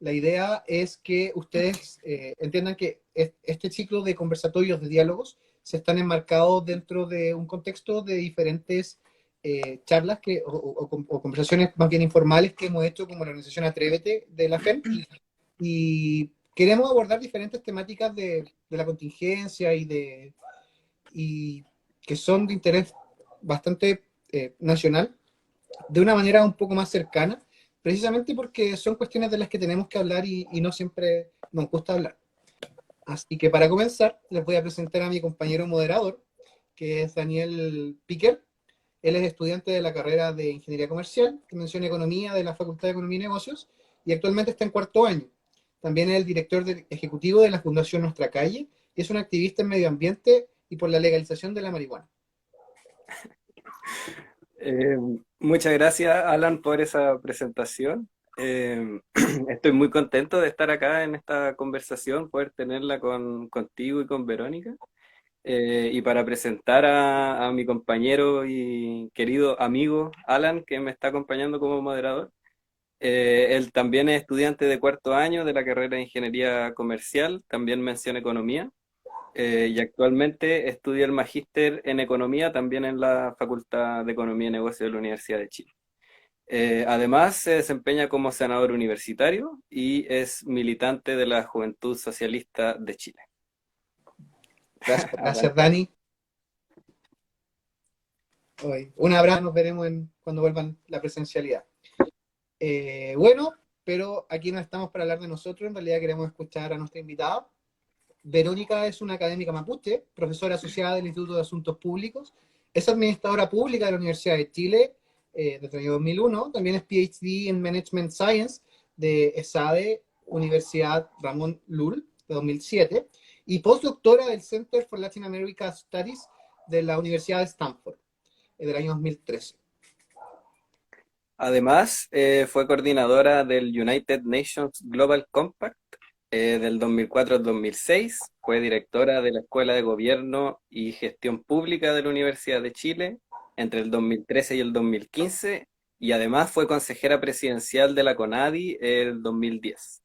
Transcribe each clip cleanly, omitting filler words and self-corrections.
La idea es que ustedes entiendan que este ciclo de conversatorios, de diálogos, se están enmarcados dentro de un contexto de diferentes charlas o conversaciones más bien informales que hemos hecho como la organización Atrévete de la FEM y queremos abordar diferentes temáticas de la contingencia y que son de interés bastante nacional de una manera un poco más cercana, precisamente porque son cuestiones de las que tenemos que hablar y no siempre nos gusta hablar. Así que para comenzar, les voy a presentar a mi compañero moderador, que es Daniel Piquer. Él es estudiante de la carrera de Ingeniería Comercial, Mención Economía de la Facultad de Economía y Negocios, y actualmente está en cuarto año. También es el director ejecutivo de la Fundación Nuestra Calle, y es un activista en medio ambiente y por la legalización de la marihuana. Eh, Muchas gracias, Alan, por esa presentación. Estoy muy contento de estar acá en esta conversación, poder tenerla contigo y con Verónica. Y para presentar a mi compañero y querido amigo Alan, que me está acompañando como moderador. Él también es estudiante de cuarto año de la carrera de Ingeniería Comercial, también menciona Economía. Y actualmente estudia el magíster en Economía también en la Facultad de Economía y Negocios de la Universidad de Chile. Además, se desempeña como senador universitario y es militante de la Juventud Socialista de Chile. Gracias Dani. Un abrazo, nos veremos cuando vuelvan la presencialidad. Bueno, pero aquí no estamos para hablar de nosotros, en realidad queremos escuchar a nuestra invitada. Verónica es una académica mapuche, profesora asociada del Instituto de Asuntos Públicos, es administradora pública de la Universidad de Chile desde el año 2001, también es PhD en Management Science de ESADE, Universidad Ramón Llull, de 2007, y postdoctora del Center for Latin America Studies de la Universidad de Stanford, del año 2013. Además, fue coordinadora del United Nations Global Compact del 2004 al 2006, fue directora de la Escuela de Gobierno y Gestión Pública de la Universidad de Chile entre el 2013 y el 2015, y además fue consejera presidencial de la CONADI el 2010.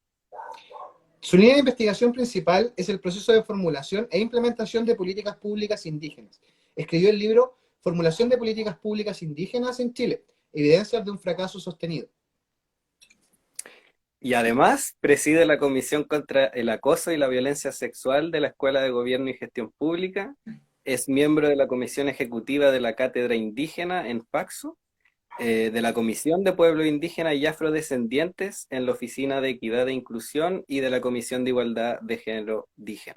Su línea de investigación principal es el proceso de formulación e implementación de políticas públicas indígenas. Escribió el libro Formulación de políticas públicas indígenas en Chile, evidencias de un fracaso sostenido. Y además preside la Comisión contra el Acoso y la Violencia Sexual de la Escuela de Gobierno y Gestión Pública, es miembro de la Comisión Ejecutiva de la Cátedra Indígena en Paxo, de la Comisión de Pueblos Indígenas y Afrodescendientes en la Oficina de Equidad e Inclusión y de la Comisión de Igualdad de Género DIGEN.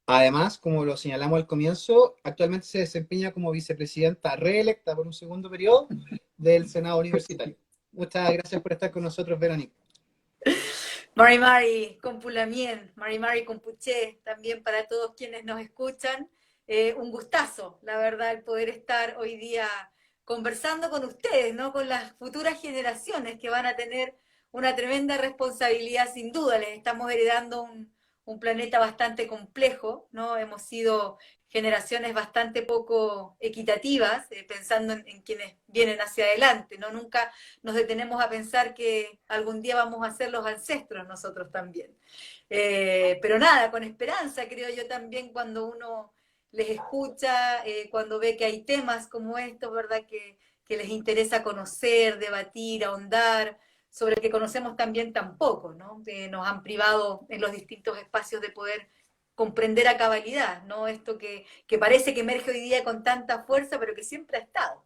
Además, como lo señalamos al comienzo, actualmente se desempeña como vicepresidenta reelecta por un segundo periodo del Senado Universitario. Muchas gracias por estar con nosotros, Verónica. Mari Compulamien, Mari Compuché, también para todos quienes nos escuchan. Un gustazo, la verdad, el poder estar hoy día conversando con ustedes, ¿no? Con las futuras generaciones que van a tener una tremenda responsabilidad, sin duda. Les estamos heredando un planeta bastante complejo, ¿no? Hemos sido generaciones bastante poco equitativas, pensando en quienes vienen hacia adelante, ¿no? Nunca nos detenemos a pensar que algún día vamos a ser los ancestros nosotros también. Pero nada, con esperanza creo yo también cuando uno les escucha, cuando ve que hay temas como estos, ¿verdad? Que les interesa conocer, debatir, ahondar, sobre el que conocemos también tan poco, ¿no? Nos han privado en los distintos espacios de poder comprender a cabalidad, ¿no? Esto que parece que emerge hoy día con tanta fuerza, pero que siempre ha estado.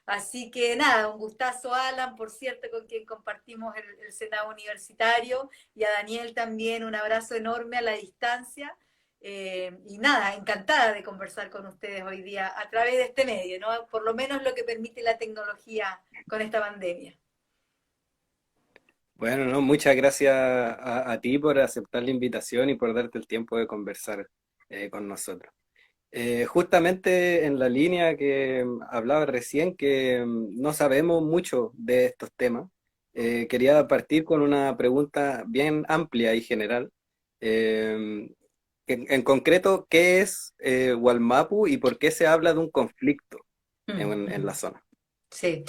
Así que nada, un gustazo a Alan, por cierto, con quien compartimos el Senado Universitario, y a Daniel también, un abrazo enorme a la distancia. Y nada, encantada de conversar con ustedes hoy día a través de este medio, ¿no? Por lo menos lo que permite la tecnología con esta pandemia. Bueno, no, muchas gracias a ti por aceptar la invitación y por darte el tiempo de conversar con nosotros. Justamente en la línea que hablaba recién, que no sabemos mucho de estos temas, quería partir con una pregunta bien amplia y general. En concreto, ¿qué es Wallmapu y por qué se habla de un conflicto en la zona? Sí.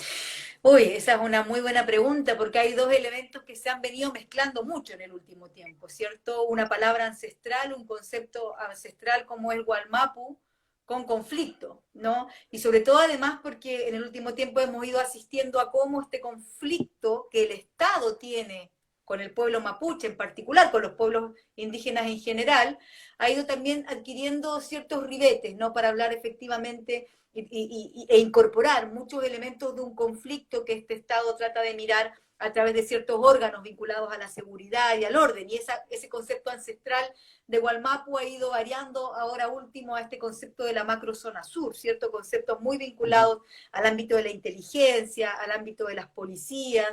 Uy, esa es una muy buena pregunta porque hay dos elementos que se han venido mezclando mucho en el último tiempo, ¿cierto? Una palabra ancestral, un concepto ancestral como el Gualmapu, con conflicto, ¿no? Y sobre todo además porque en el último tiempo hemos ido asistiendo a cómo este conflicto que el Estado tiene con el pueblo mapuche en particular, con los pueblos indígenas en general, ha ido también adquiriendo ciertos ribetes, ¿no? Para hablar efectivamente e incorporar muchos elementos de un conflicto que este Estado trata de mirar a través de ciertos órganos vinculados a la seguridad y al orden. Y ese concepto ancestral de Gualmapu ha ido variando ahora último a este concepto de la macrozona sur, ¿cierto? Conceptos muy vinculados al ámbito de la inteligencia, al ámbito de las policías.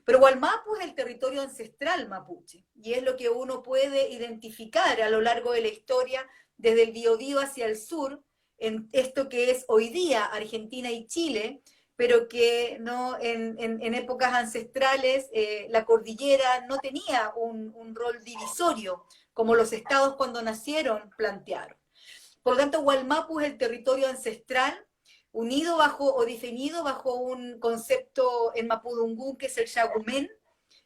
Pero Gualmapu es el territorio ancestral mapuche y es lo que uno puede identificar a lo largo de la historia desde el Biobío hacia el sur, en esto que es hoy día Argentina y Chile, pero que no en épocas ancestrales la cordillera no tenía un rol divisorio, como los estados cuando nacieron plantearon. Por lo tanto, Gualmapu es el territorio ancestral unido bajo o definido bajo un concepto en Mapudungún que es el Yagumén,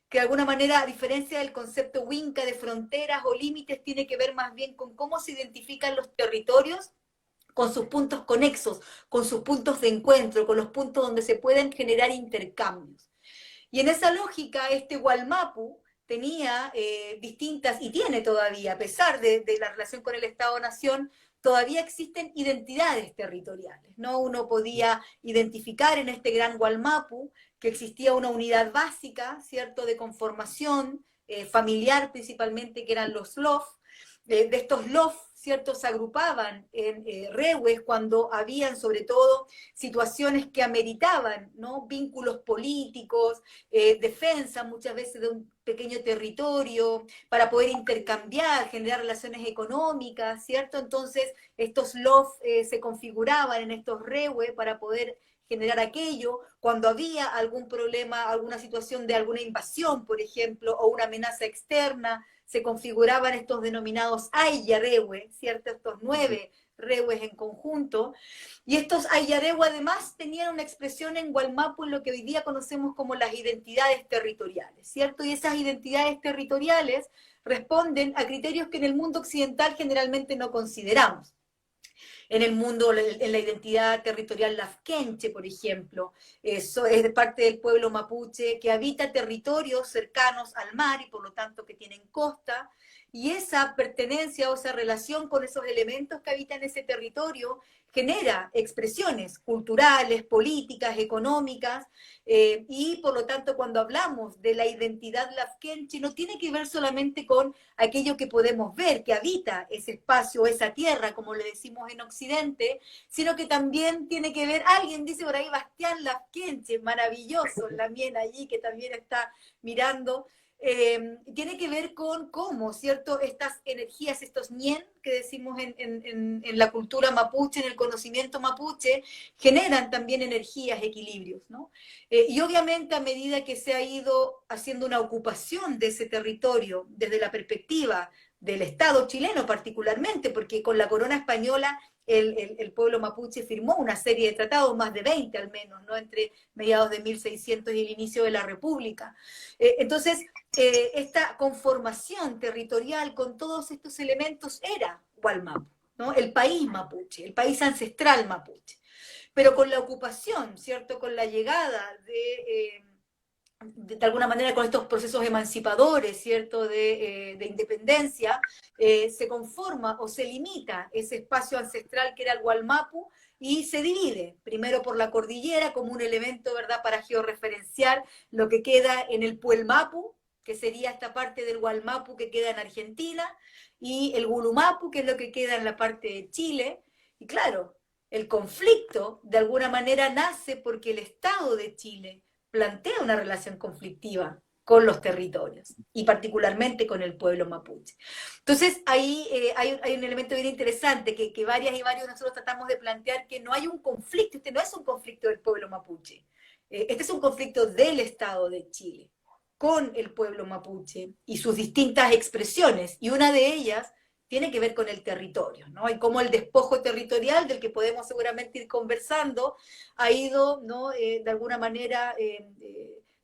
que de alguna manera, a diferencia del concepto Winca de fronteras o límites, tiene que ver más bien con cómo se identifican los territorios con sus puntos conexos, con sus puntos de encuentro, con los puntos donde se pueden generar intercambios. Y en esa lógica, este Gualmapu tenía distintas, y tiene todavía, a pesar de la relación con el Estado-Nación, todavía existen identidades territoriales, ¿no? Uno podía identificar en este gran Gualmapu que existía una unidad básica, ¿cierto?, de conformación familiar principalmente, que eran los LOF. De estos LOF, ¿cierto?, se agrupaban en rehues cuando habían sobre todo situaciones que ameritaban, ¿no?, vínculos políticos, defensa muchas veces de un pequeño territorio, para poder intercambiar, generar relaciones económicas, ¿cierto? Entonces estos LOF se configuraban en estos rehues para poder generar aquello, cuando había algún problema, alguna situación de alguna invasión, por ejemplo, o una amenaza externa, se configuraban estos denominados Ayarehue, ¿cierto? Estos 9 rehues en conjunto, y estos Ayarehue además tenían una expresión en Gualmapu en lo que hoy día conocemos como las identidades territoriales, ¿cierto? Y esas identidades territoriales responden a criterios que en el mundo occidental generalmente no consideramos. En el mundo, en la identidad territorial lafkenche, por ejemplo, eso es de parte del pueblo mapuche que habita territorios cercanos al mar y por lo tanto que tienen costa, y esa pertenencia o esa relación con esos elementos que habitan ese territorio genera expresiones culturales, políticas, económicas, y por lo tanto cuando hablamos de la identidad lafkenche no tiene que ver solamente con aquello que podemos ver, que habita ese espacio, esa tierra, como le decimos en Occidente, sino que también tiene que ver, alguien dice por ahí, Bastián Lafkenche, maravilloso, Lamien allí, que también está mirando, tiene que ver con cómo, ¿cierto?, estas energías, estos ñen que decimos en la cultura mapuche, en el conocimiento mapuche, generan también energías, equilibrios, ¿no? Y obviamente a medida que se ha ido haciendo una ocupación de ese territorio desde la perspectiva del Estado chileno particularmente, porque con la corona española el pueblo mapuche firmó una serie de tratados, más de 20 al menos, ¿no?, entre mediados de 1600 y el inicio de la República. Entonces, esta conformación territorial con todos estos elementos era Gualmapu, ¿no?, el país mapuche, el país ancestral mapuche. Pero con la ocupación, ¿cierto?, con la llegada de alguna manera con estos procesos emancipadores, ¿cierto?, de independencia, se conforma o se limita ese espacio ancestral que era el Gualmapu y se divide, primero por la cordillera como un elemento, ¿verdad?, para georreferenciar lo que queda en el Puelmapu, que sería esta parte del Gualmapu que queda en Argentina, y el Gulumapu, que es lo que queda en la parte de Chile, y claro, el conflicto de alguna manera nace porque el Estado de Chile plantea una relación conflictiva con los territorios y particularmente con el pueblo mapuche. Entonces ahí hay un elemento bien interesante que varias y varios nosotros tratamos de plantear, que no hay un conflicto, este no es un conflicto del pueblo mapuche, este es un conflicto del Estado de Chile con el pueblo mapuche y sus distintas expresiones, y una de ellas tiene que ver con el territorio, ¿no? Y cómo el despojo territorial, del que podemos seguramente ir conversando, ha ido, ¿no? De alguna manera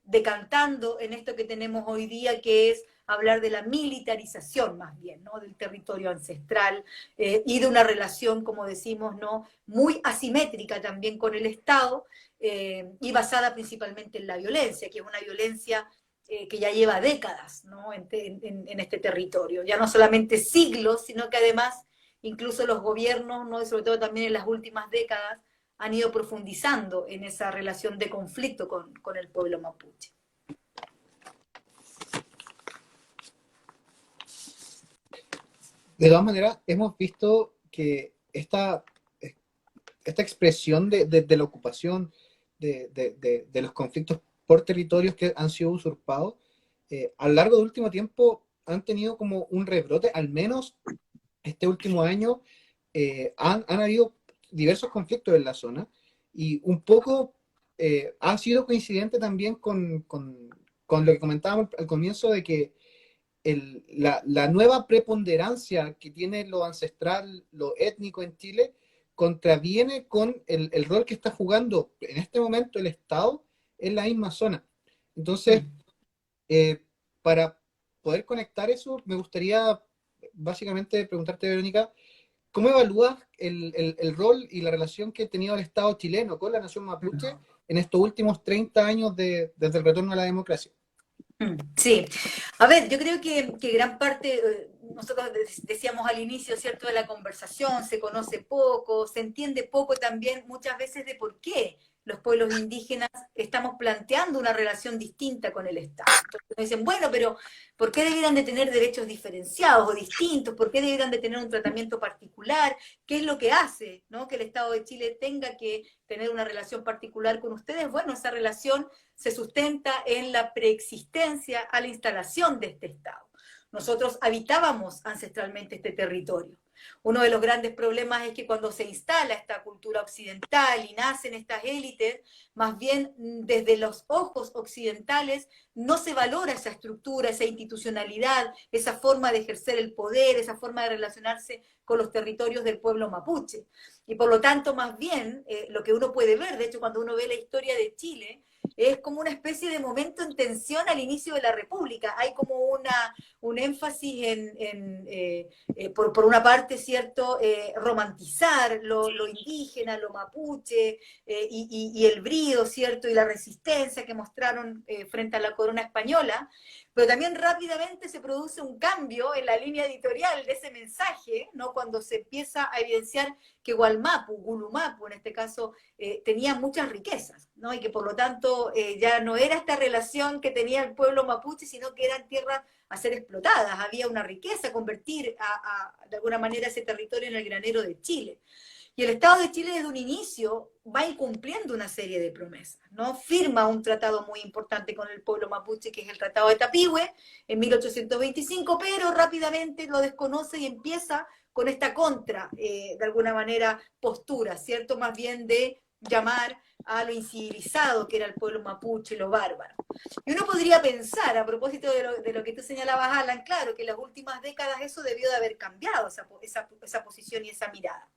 decantando en esto que tenemos hoy día, que es hablar de la militarización más bien, ¿no? Del territorio ancestral y de una relación, como decimos, ¿no? Muy asimétrica también con el Estado y basada principalmente en la violencia, que es una violencia que ya lleva décadas, ¿no? en este territorio. Ya no solamente siglos, sino que además incluso los gobiernos, ¿no? Y sobre todo también en las últimas décadas, han ido profundizando en esa relación de conflicto con el pueblo mapuche. De todas maneras, hemos visto que esta expresión de la ocupación, de los conflictos por territorios que han sido usurpados, a lo largo del último tiempo han tenido como un rebrote, al menos este último año han habido diversos conflictos en la zona y un poco ha sido coincidente también con lo que comentábamos al comienzo de que la nueva preponderancia que tiene lo ancestral, lo étnico en Chile, contraviene con el rol que está jugando en este momento el Estado en la misma zona. Entonces, para poder conectar eso, me gustaría básicamente preguntarte, Verónica, ¿cómo evalúas el rol y la relación que ha tenido el Estado chileno con la nación mapuche en estos últimos 30 años desde el retorno a la democracia? Sí, a ver, yo creo que gran parte, nosotros decíamos al inicio, ¿cierto?, de la conversación, se conoce poco, se entiende poco también muchas veces de por qué los pueblos indígenas estamos planteando una relación distinta con el Estado. Entonces dicen, bueno, pero ¿por qué debieran de tener derechos diferenciados o distintos? ¿Por qué debieran de tener un tratamiento particular? ¿Qué es lo que hace, ¿no?, que el Estado de Chile tenga que tener una relación particular con ustedes? Bueno, esa relación se sustenta en la preexistencia a la instalación de este Estado. Nosotros habitábamos ancestralmente este territorio. Uno de los grandes problemas es que cuando se instala esta cultura occidental y nacen estas élites, más bien desde los ojos occidentales no se valora esa estructura, esa institucionalidad, esa forma de ejercer el poder, esa forma de relacionarse con los territorios del pueblo mapuche. Y por lo tanto, más bien, lo que uno puede ver, de hecho, cuando uno ve la historia de Chile, es como una especie de momento en tensión al inicio de la República. Hay como un énfasis por una parte, ¿cierto?, romantizar lo indígena, lo mapuche, y el brío, ¿cierto?, y la resistencia que mostraron frente a la corona española, pero también rápidamente se produce un cambio en la línea editorial de ese mensaje, ¿no?, cuando se empieza a evidenciar que Gualmapu, Gulumapu en este caso, tenía muchas riquezas, ¿no?, y que por lo tanto ya no era esta relación que tenía el pueblo mapuche, sino que eran tierras a ser explotadas, había una riqueza, convertir de alguna manera ese territorio en el granero de Chile. Y el Estado de Chile desde un inicio va incumpliendo una serie de promesas, ¿no? Firma un tratado muy importante con el pueblo mapuche, que es el Tratado de Tapigüe, en 1825, pero rápidamente lo desconoce y empieza con esta de alguna manera, postura, ¿cierto? Más bien de llamar a lo incivilizado que era el pueblo mapuche, lo bárbaro. Y uno podría pensar, a propósito de lo que tú señalabas, Alan, claro, que en las últimas décadas eso debió de haber cambiado, esa posición y esa mirada.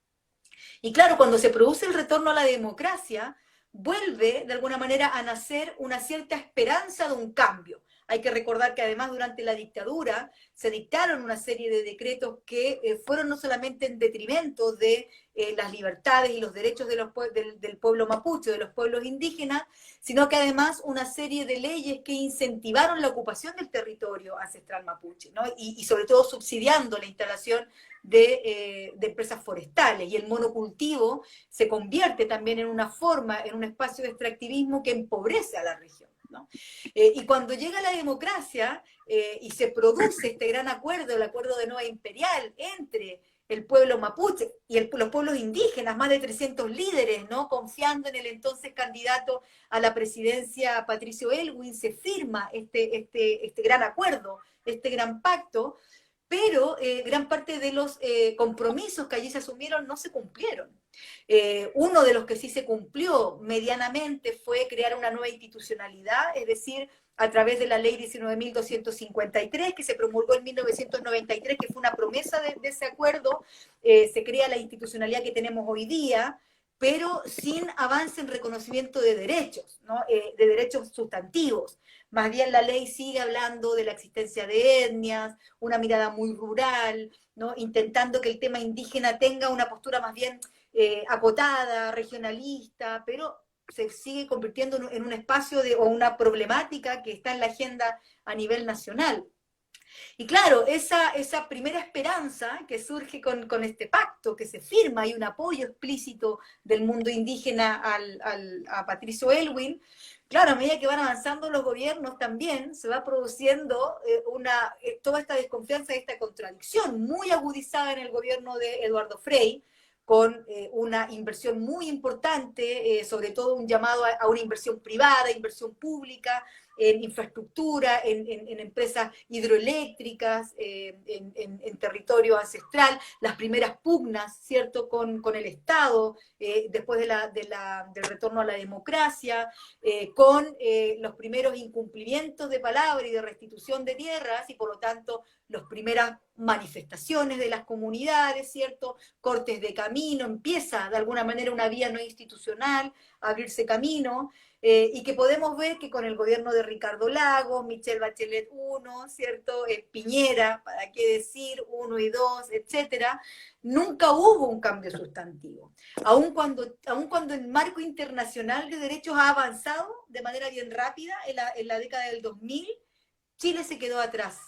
Y claro, cuando se produce el retorno a la democracia, vuelve de alguna manera a nacer una cierta esperanza de un cambio. Hay que recordar que además durante la dictadura se dictaron una serie de decretos que fueron no solamente en detrimento de las libertades y los derechos del pueblo mapuche, de los pueblos indígenas, sino que además una serie de leyes que incentivaron la ocupación del territorio ancestral mapuche, ¿no? Y sobre todo subsidiando la instalación de empresas forestales, y el monocultivo se convierte también en una forma, en un espacio de extractivismo que empobrece a la región, ¿no? Y cuando llega la democracia y se produce este gran acuerdo, el acuerdo de Nueva Imperial entre el pueblo mapuche y los pueblos indígenas, más de 300 líderes, ¿no?, confiando en el entonces candidato a la presidencia Patricio Elwin, se firma este gran acuerdo, este gran pacto, pero gran parte de los compromisos que allí se asumieron no se cumplieron. Uno de los que sí se cumplió medianamente fue crear una nueva institucionalidad, es decir, a través de la ley 19.253, que se promulgó en 1993, que fue una promesa de ese acuerdo. Se crea la institucionalidad que tenemos hoy día, pero sin avance en reconocimiento de derechos, ¿no? De derechos sustantivos. Más bien la ley sigue hablando de la existencia de etnias, una mirada muy rural, ¿no? Intentando que el tema indígena tenga una postura más bien acotada, regionalista, pero se sigue convirtiendo en un espacio o una problemática que está en la agenda a nivel nacional. Y claro, esa primera esperanza que surge con este pacto que se firma, y un apoyo explícito del mundo indígena a Patricio Aylwin, claro, a medida que van avanzando los gobiernos también se va produciendo toda esta desconfianza y esta contradicción muy agudizada en el gobierno de Eduardo Frei, con una inversión muy importante, sobre todo un llamado a una inversión privada, inversión pública, en infraestructura, en empresas hidroeléctricas, en territorio ancestral, las primeras pugnas, ¿cierto?, con el Estado, después del retorno a la democracia, con los primeros incumplimientos de palabra y de restitución de tierras, y por lo tanto las primeras manifestaciones de las comunidades, ¿cierto?, cortes de camino, empieza de alguna manera una vía no institucional a abrirse camino, y que podemos ver que con el gobierno de Ricardo Lagos, Michelle Bachelet 1, ¿cierto?, Piñera, para qué decir, 1 y 2, etcétera, nunca hubo un cambio sustantivo. Aun cuando el marco internacional de derechos ha avanzado de manera bien rápida en la década del 2000, Chile se quedó atrás.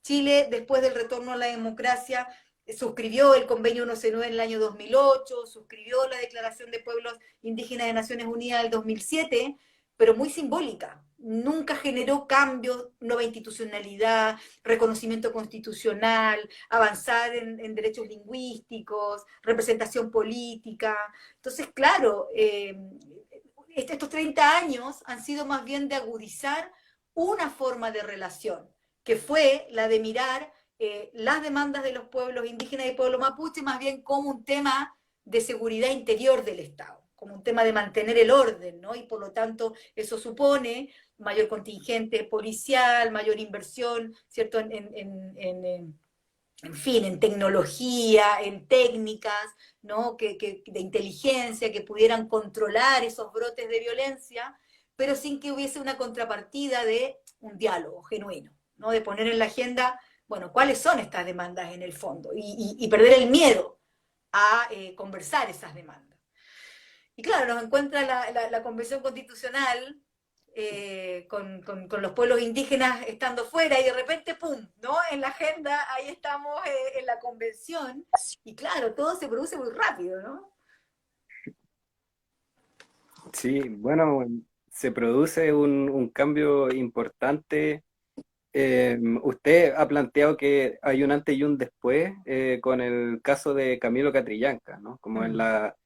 Chile, después del retorno a la democracia, suscribió el convenio 1C9 en el año 2008, suscribió la Declaración de Pueblos Indígenas de Naciones Unidas del 2007, pero muy simbólica. Nunca generó cambios, nueva institucionalidad, reconocimiento constitucional, avanzar en derechos lingüísticos, representación política. Entonces, claro, estos 30 años han sido más bien de agudizar una forma de relación, que fue la de mirar las demandas de los pueblos indígenas y pueblo mapuche más bien como un tema de seguridad interior del Estado, como un tema de mantener el orden, ¿no? Y por lo tanto eso supone mayor contingente policial, mayor inversión, ¿cierto?, en fin, en tecnología, en técnicas, ¿no?, de inteligencia, que pudieran controlar esos brotes de violencia, pero sin que hubiese una contrapartida de un diálogo genuino, ¿no?, de poner en la agenda, bueno, cuáles son estas demandas en el fondo, y perder el miedo a conversar esas demandas. Y claro, nos encuentra la Convención Constitucional con los pueblos indígenas estando fuera, y de repente, ¡pum!, ¿no?, en la agenda, ahí estamos en la Convención, y claro, todo se produce muy rápido, ¿no? Sí, bueno, se produce un cambio importante. Usted ha planteado que hay un antes y un después con el caso de Camilo Catrillanca, ¿no? Como en la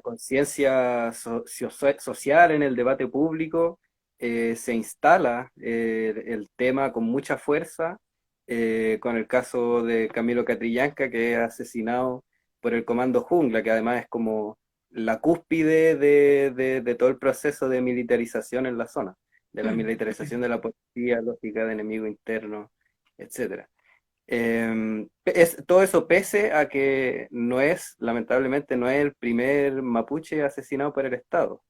conciencia social, en el debate público, se instala el tema con mucha fuerza, con el caso de Camilo Catrillanca, que es asesinado por el Comando Jungla, que además es como la cúspide de todo el proceso de militarización en la zona, de la militarización de la policía, lógica de enemigo interno, etcétera. Todo eso pese a que lamentablemente no es el primer mapuche asesinado por el Estado.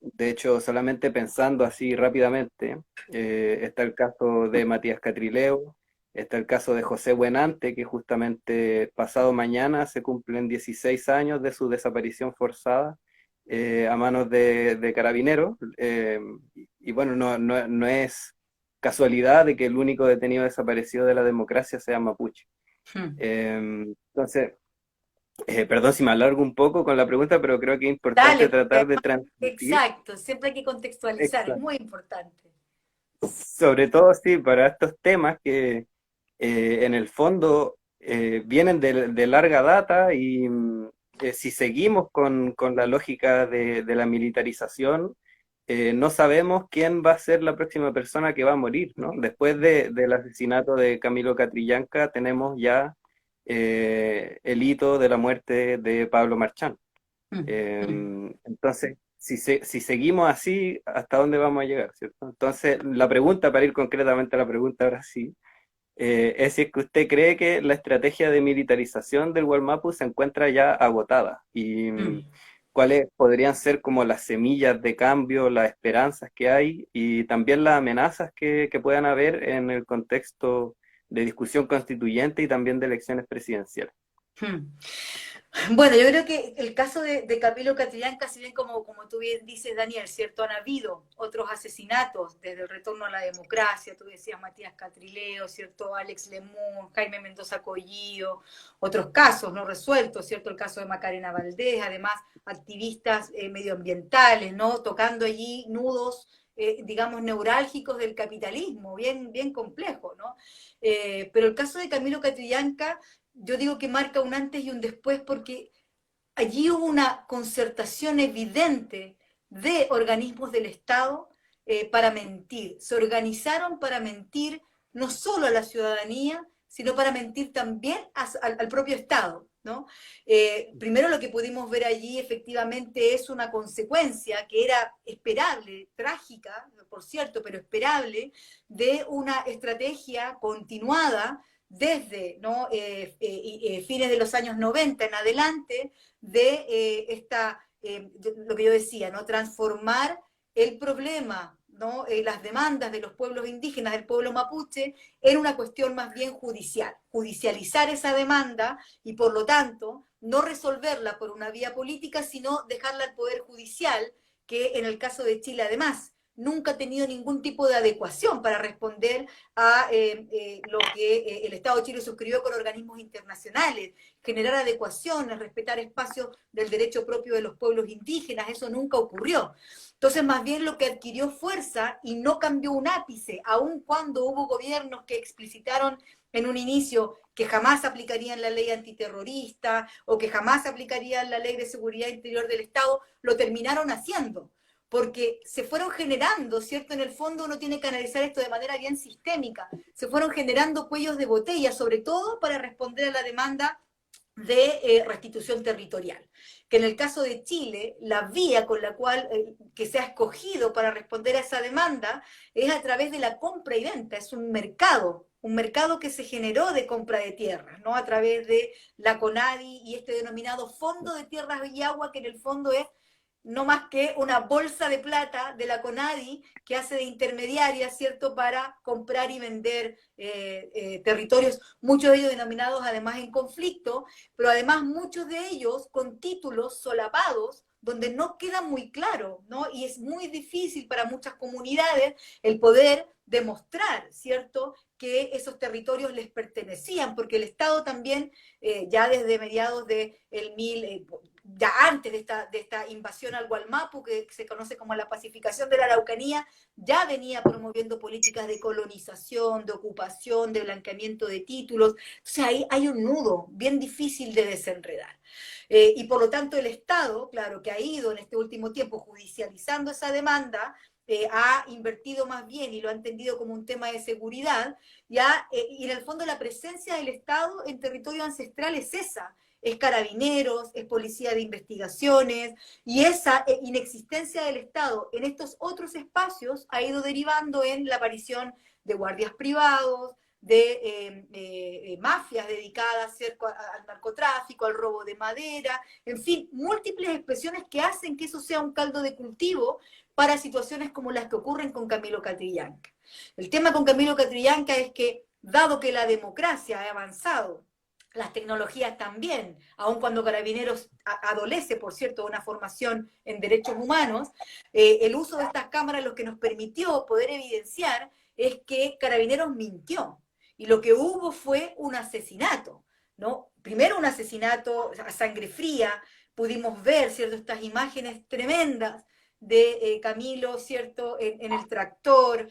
De hecho, solamente pensando así rápidamente, está el caso de Matías Catrileo, está el caso de José Buenante, que justamente pasado mañana se cumplen 16 años de su desaparición forzada a manos de carabineros. Y bueno, no es casualidad de que el único detenido desaparecido de la democracia sea mapuche. Entonces, perdón si me alargo un poco con la pregunta, pero creo que es importante tratar de transmitir. Exacto, siempre hay que contextualizar, Exacto. es muy importante. Sobre todo, sí, para estos temas que en el fondo vienen de larga data, y si seguimos con la lógica de la militarización, no sabemos quién va a ser la próxima persona que va a morir, ¿no? Después del asesinato de Camilo Catrillanca tenemos ya el hito de la muerte de Pablo Marchán. Entonces, si seguimos así, ¿hasta dónde vamos a llegar, cierto? Entonces, la pregunta, para ir concretamente a la pregunta ahora sí, es si es que usted cree que la estrategia de militarización del Wallmapu se encuentra ya agotada y cuáles podrían ser como las semillas de cambio, las esperanzas que hay y también las amenazas que puedan haber en el contexto de discusión constituyente y también de elecciones presidenciales. Bueno, yo creo que el caso de Camilo Catrillanca, si bien como tú bien dices, Daniel, ¿cierto? Han habido otros asesinatos desde el retorno a la democracia, tú decías Matías Catrileo, ¿cierto? Alex Lemun, Jaime Mendoza Collillo, otros casos no resueltos, ¿cierto? El caso de Macarena Valdés, además activistas medioambientales, ¿no? Tocando allí nudos, digamos, neurálgicos del capitalismo, bien, bien complejo, ¿no? Pero el caso de Camilo Catrillanca, yo digo que marca un antes y un después porque allí hubo una concertación evidente de organismos del Estado para mentir. Se organizaron para mentir no solo a la ciudadanía, sino para mentir también al propio Estado, ¿no? Primero lo que pudimos ver allí efectivamente es una consecuencia que era esperable, trágica, por cierto, pero esperable, de una estrategia continuada desde, ¿no? Fines de los años 90 en adelante, de lo que yo decía, ¿no? Transformar el problema, ¿no? Las demandas de los pueblos indígenas, del pueblo mapuche, en una cuestión más bien judicial. Judicializar esa demanda y, por lo tanto, no resolverla por una vía política, sino dejarla al Poder Judicial, que en el caso de Chile, además, nunca ha tenido ningún tipo de adecuación para responder a lo que el Estado de Chile suscribió con organismos internacionales, generar adecuaciones, respetar espacios del derecho propio de los pueblos indígenas, eso nunca ocurrió. Entonces, más bien lo que adquirió fuerza y no cambió un ápice, aun cuando hubo gobiernos que explicitaron en un inicio que jamás aplicarían la ley antiterrorista o que jamás aplicarían la ley de seguridad interior del Estado, lo terminaron haciendo, porque se fueron generando, ¿cierto? En el fondo uno tiene que analizar esto de manera bien sistémica, se fueron generando cuellos de botella, sobre todo para responder a la demanda de restitución territorial. Que en el caso de Chile, la vía con la cual que se ha escogido para responder a esa demanda es a través de la compra y venta, es un mercado que se generó de compra de tierras, ¿no? A través de la CONADI y este denominado Fondo de Tierras y Agua, que en el fondo es no más que una bolsa de plata de la CONADI que hace de intermediaria, ¿cierto?, para comprar y vender territorios, muchos de ellos denominados además en conflicto, pero además muchos de ellos con títulos solapados, donde no queda muy claro, ¿no? Y es muy difícil para muchas comunidades el poder demostrar, ¿cierto?, que esos territorios les pertenecían, porque el Estado también, ya desde mediados del ya antes de esta invasión al Gualmapu, que se conoce como la pacificación de la Araucanía, ya venía promoviendo políticas de colonización, de ocupación, de blanqueamiento de títulos. O sea, ahí hay un nudo bien difícil de desenredar. Y por lo tanto el Estado, claro, que ha ido en este último tiempo judicializando esa demanda, ha invertido más bien y lo ha entendido como un tema de seguridad, y en el fondo la presencia del Estado en territorio ancestral es esa, es carabineros, es policía de investigaciones, y esa inexistencia del Estado en estos otros espacios ha ido derivando en la aparición de guardias privados, de mafias dedicadas al narcotráfico, al robo de madera, en fin, múltiples expresiones que hacen que eso sea un caldo de cultivo para situaciones como las que ocurren con Camilo Catrillanca. El tema con Camilo Catrillanca es que, dado que la democracia ha avanzado, las tecnologías también, aun cuando Carabineros adolece, por cierto, de una formación en derechos humanos, el uso de estas cámaras lo que nos permitió poder evidenciar es que Carabineros mintió. Y lo que hubo fue un asesinato, ¿no? Primero un asesinato a sangre fría, pudimos ver, ¿cierto?, estas imágenes tremendas de Camilo, ¿cierto?, en el tractor,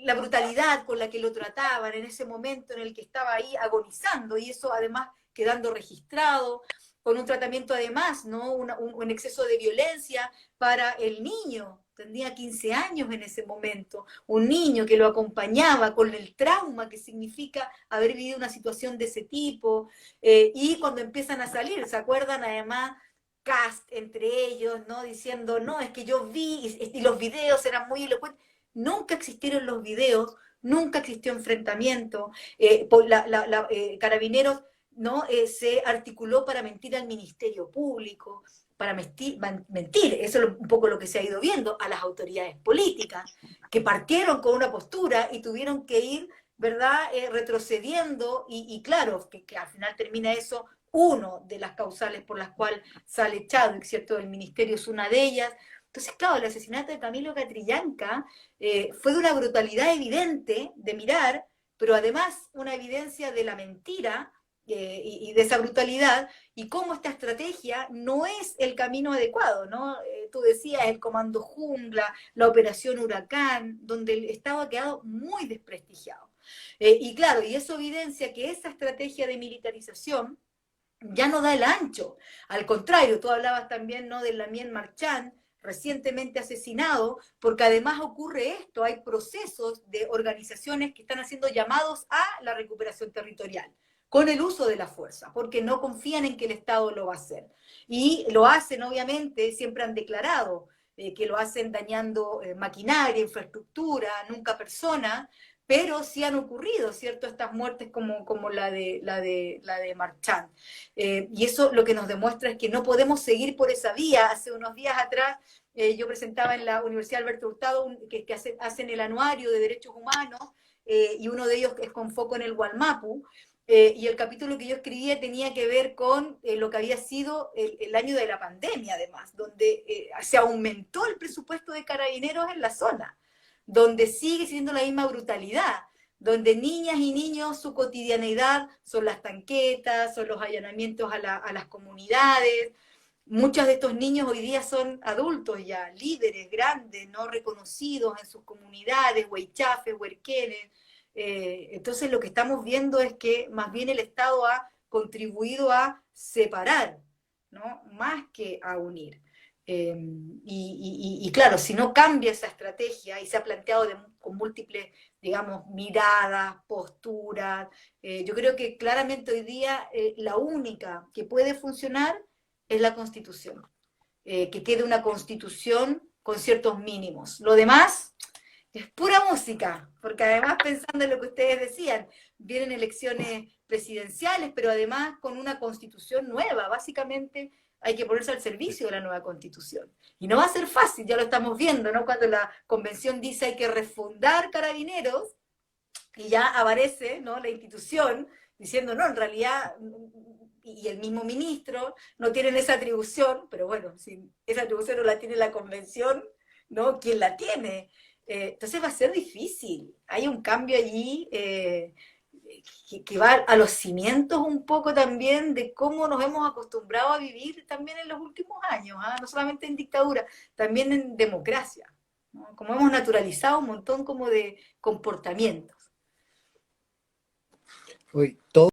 la brutalidad con la que lo trataban en ese momento en el que estaba ahí agonizando, y eso además quedando registrado, con un tratamiento además, ¿no?, un exceso de violencia para el niño. Tenía 15 años en ese momento, un niño que lo acompañaba con el trauma que significa haber vivido una situación de ese tipo, y cuando empiezan a salir, ¿se acuerdan además cast entre ellos, ¿no? Diciendo, no, es que yo vi, y los videos eran muy elocuentes. Nunca existieron los videos, nunca existió enfrentamiento. Carabineros, ¿no? Se articuló para mentir al Ministerio Público, para mentir, eso es un poco lo que se ha ido viendo, a las autoridades políticas, que partieron con una postura y tuvieron que ir, ¿verdad?, retrocediendo, y claro, que al final termina eso, uno de las causales por las cuales sale echado, ¿cierto?, el ministerio es una de ellas. Entonces, claro, el asesinato de Camilo Catrillanca fue de una brutalidad evidente de mirar, pero además una evidencia de la mentira y de esa brutalidad, y cómo esta estrategia no es el camino adecuado, ¿no? Tú decías el Comando Jungla, la Operación Huracán, donde el Estado ha quedado muy desprestigiado. Y claro, y eso evidencia que esa estrategia de militarización ya no da el ancho. Al contrario, tú hablabas también, ¿no?, del Lamien Marchand, recientemente asesinado, porque además ocurre esto, hay procesos de organizaciones que están haciendo llamados a la recuperación territorial, con el uso de la fuerza, porque no confían en que el Estado lo va a hacer. Y lo hacen, obviamente, siempre han declarado que lo hacen dañando maquinaria, infraestructura, nunca personas, pero sí han ocurrido, ¿cierto?, estas muertes como la de Marchand. Y eso lo que nos demuestra es que no podemos seguir por esa vía. Hace unos días atrás yo presentaba en la Universidad Alberto Hurtado que hacen el anuario de derechos humanos, y uno de ellos es con foco en el Gualmapu, y el capítulo que yo escribía tenía que ver con lo que había sido el año de la pandemia, además, donde se aumentó el presupuesto de carabineros en la zona, donde sigue siendo la misma brutalidad, donde niñas y niños, su cotidianeidad son las tanquetas, son los allanamientos a las comunidades. Muchos de estos niños hoy día son adultos ya, líderes grandes, no reconocidos en sus comunidades, huaychafes, huerquenes. Entonces lo que estamos viendo es que más bien el Estado ha contribuido a separar, ¿no?, más que a unir. Y claro, si no cambia esa estrategia, y se ha planteado con múltiples, digamos, miradas, posturas, yo creo que claramente hoy día la única que puede funcionar es la Constitución. Que quede una Constitución con ciertos mínimos. Lo demás es pura música, porque además, pensando en lo que ustedes decían, vienen elecciones presidenciales, pero además con una Constitución nueva. Básicamente hay que ponerse al servicio de la nueva Constitución. Y no va a ser fácil, ya lo estamos viendo, ¿no? Cuando la Convención dice hay que refundar Carabineros, y ya aparece, ¿no?, la institución diciendo, no, en realidad, y el mismo ministro, no tienen esa atribución, pero bueno, si esa atribución no la tiene la Convención, ¿no?, ¿quién la tiene? Entonces va a ser difícil. Hay un cambio allí que va a los cimientos un poco también de cómo nos hemos acostumbrado a vivir también en los últimos años, ¿eh? No solamente en dictadura, también en democracia, ¿no? Como hemos naturalizado un montón como de comportamientos. Hoy, todo